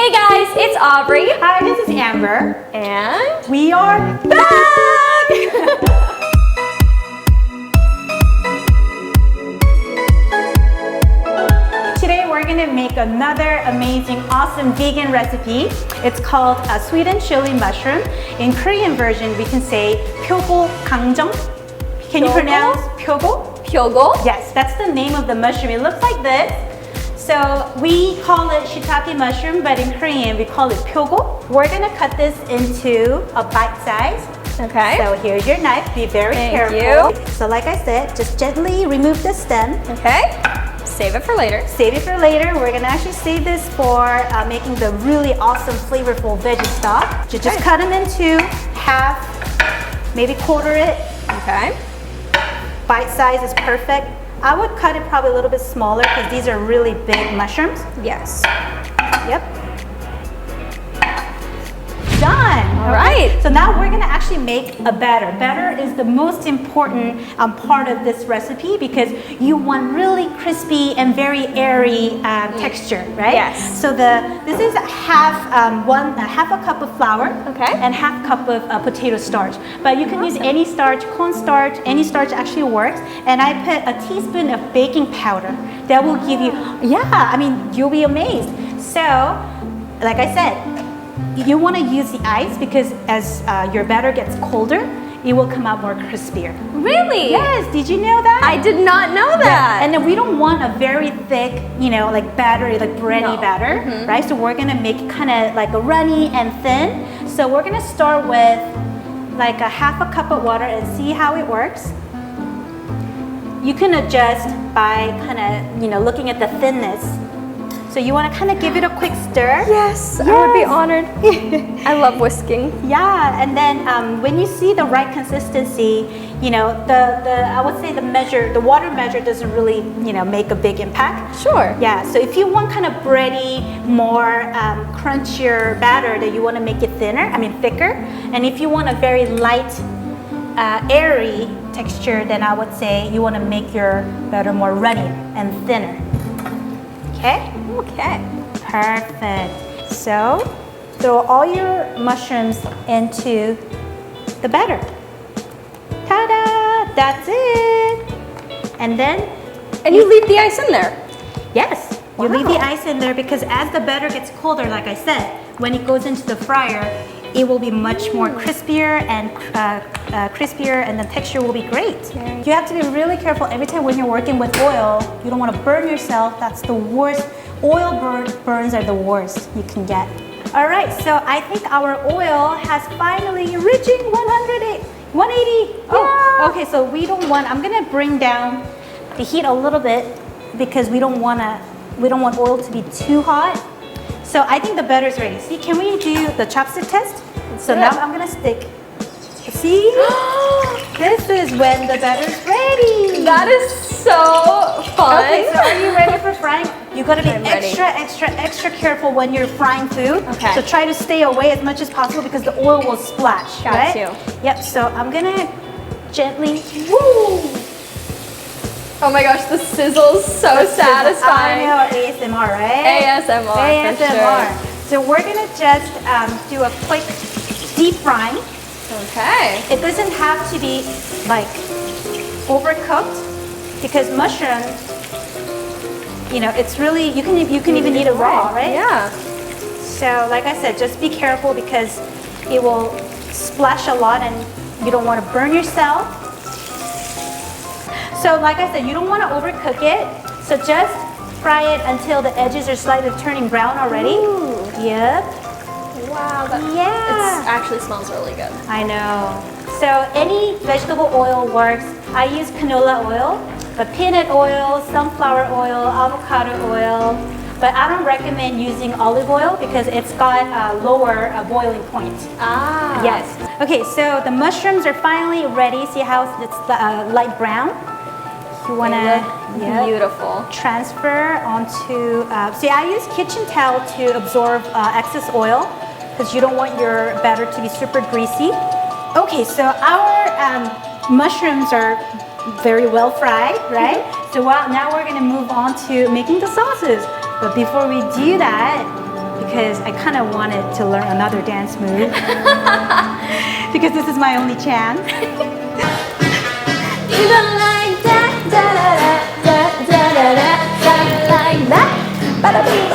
Hey guys, it's Aubrey. Hi, this is Amber. And we are back! Today we're gonna make another amazing, awesome vegan recipe. It's called sweet and chili mushroom. In Korean version, we can say Gochujang. Can you pronounce Pyogo? Pyogo? Yes, that's the name of the mushroom. It looks like this. So we call it shiitake mushroom, but in Korean we call it pyogo. We're gonna cut this into a bite size. Okay. So here's your knife. Be very careful. Thank you. So like I said, just gently remove the stem. Okay. Save it for later. Save it for later. We're gonna actually save this for making the really awesome, flavorful veggie stock. Just cut them into half, maybe quarter it. Okay. Bite size is perfect. I would cut it probably a little bit smaller because these are really big mushrooms. Yes. Yep. Done. All right. So now we're gonna actually make a batter. Batter is the most important part of this recipe because you want really crispy and very airy texture, right? Yes. So this is half a cup of flour. Okay. And half cup of potato starch. But you can use any starch, cornstarch, any starch actually works. And I put a teaspoon of baking powder. That will give you, I mean, you'll be amazed. So, like I said, you want to use the ice because as your batter gets colder, it will come out more crispier. Really? Yes, did you know that? I did not know that. Yeah. And then we don't want a very thick, like batter, like bready batter, right? So we're gonna make it kind of like a runny and thin. So we're gonna start with like a half a cup of water and see how it works. You can adjust by kind of, looking at the thinness. So you want to kind of give it a quick stir. Yes, I would be honored. I love whisking. Yeah, and then when you see the right consistency, I would say the water measure doesn't really, make a big impact. Sure. Yeah, so if you want kind of bready, more crunchier batter that you want to make it thicker, and if you want a very light, airy texture, then I would say you want to make your batter more runny and thinner. Okay? Okay. Perfect. So, throw all your mushrooms into the batter. Ta-da! That's it! And then... And you leave the ice in there? Yes. You leave the ice in there because as the batter gets colder, like I said, when it goes into the fryer, it will be much more crispier and the texture will be great. Okay. You have to be really careful every time when you're working with oil. You don't want to burn yourself. That's the worst. Oil burns are the worst you can get. All right, so I think our oil has finally reaching 180. Oh, okay, so I'm gonna bring down the heat a little bit because we don't want oil to be too hot. So I think the batter's ready. See, can we do the chopstick test? So now I'm gonna stick. See? This is when the batter's ready. That is so fun. Okay, so are you ready for frying? You gotta be I'm ready. extra careful when you're frying food. Okay. So try to stay away as much as possible because the oil will splash. Got right? you. Yep, so I'm gonna gently, woo! Oh my gosh, the sizzle's so satisfying. I know, ASMR, right? ASMR, ASMR. for sure. So we're gonna just do a quick deep frying. Okay. It doesn't have to be like overcooked because mushrooms, it's really, you can even eat it raw, right? Yeah. So like I said, just be careful because it will splash a lot and you don't want to burn yourself. So like I said, you don't want to overcook it. So just fry it until the edges are slightly turning brown already. Ooh. Yep. Wow. Yeah. It actually smells really good. I know. So any vegetable oil works. I use canola oil, but peanut oil, sunflower oil, avocado oil. But I don't recommend using olive oil because it's got a lower boiling point. Ah. Yes. Okay, so the mushrooms are finally ready. See how it's light brown? You want to beautiful. Transfer onto, see I use kitchen towel to absorb excess oil because you don't want your batter to be super greasy. Okay, so our mushrooms are very well fried, right? So now we're going to move on to making the sauces. But before we do that, because I kind of wanted to learn another dance move because this is my only chance. You don't like that, da da da da da da da, like that, bada bing.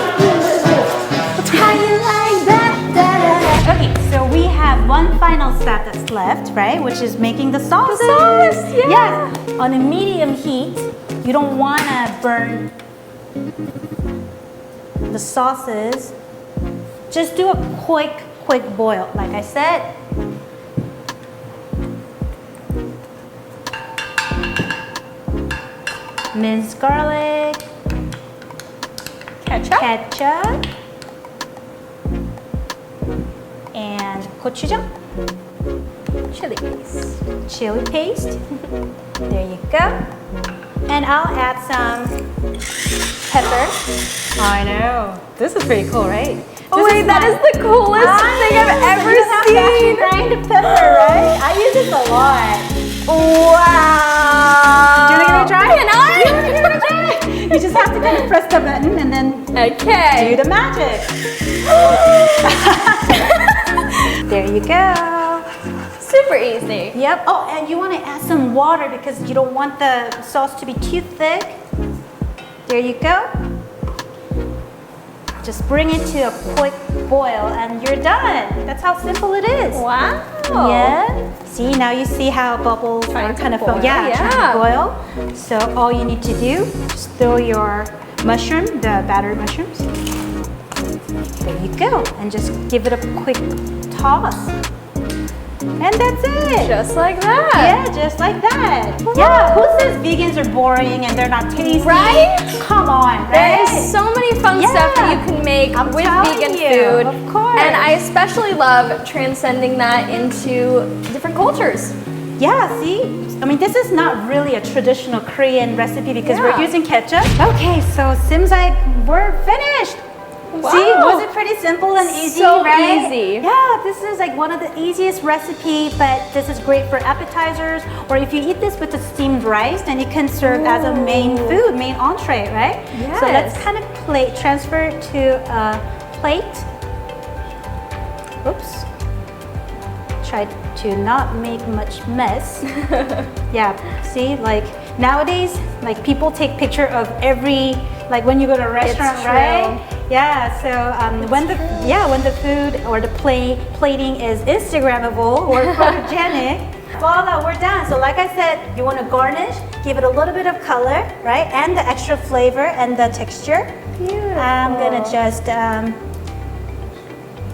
How you like that, da da da. Okay, so we have one final step that's left, right? Which is making the sauce. The sauce, yeah. Yes, on a medium heat. You don't want to burn the sauces. Just do a quick boil, like I said. Minced garlic, ketchup, and gochujang, chili paste. There you go. And I'll add some pepper. I know. This is pretty cool, right? Oh wait, that is the coolest thing I've ever seen. Grind pepper, right? I use this a lot. Wow. Do you want to give it a try? Can I? You just have to kind of press the button and then Okay. do the magic. There you go. Super easy. Yep. Oh, and you want to add some water because you don't want the sauce to be too thick. There you go. Just bring it to a quick boil and you're done. That's how simple it is. Wow. Yeah. See, now you see how bubbles are kind of boil. trying to boil. So all you need to do, just throw your mushroom, the battered mushrooms. There you go. And just give it a quick toss. And that's it. Just like that. Yeah, just like that. Yeah, who says vegans are boring and they're not tasty? Right? Come on, There right? is so many fun stuff that you can make with vegan food. Of course. And I especially love transcending that into different cultures. Yeah, see? I mean, this is not really a traditional Korean recipe because we're Yeah. using ketchup. Okay, so seems like we're finished. Wow. See, was it pretty simple and easy, So right? easy. Yeah, this is like one of the easiest recipe, but this is great for appetizers, or if you eat this with the steamed rice, then you can serve as a main food, main entree, right? Yes. So let's kind of transfer it to a plate. Oops. Try to not make much mess. Yeah, see, like nowadays, like people take picture of every, like when you go to a restaurant, It's right? Yeah, so when the food or the plating is Instagrammable or photogenic, voila, we're done. So like I said, you want to garnish, give it a little bit of color, right? And the extra flavor and the texture. Beautiful. I'm gonna just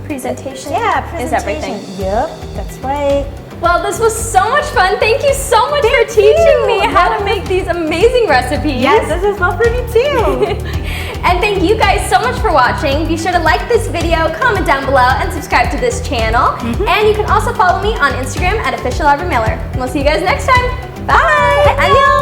Presentation. yeah, presentation. Is everything. Yep, that's right. Well, this was so much fun. Thank you so much for teaching me how to make these amazing recipes. Yes, this is fun for me too. And thank you guys so much for watching. Be sure to like this video, comment down below, and subscribe to this channel. And you can also follow me on Instagram at @official Aubrey Miller. And we'll see you guys next time. Bye. Annyeong.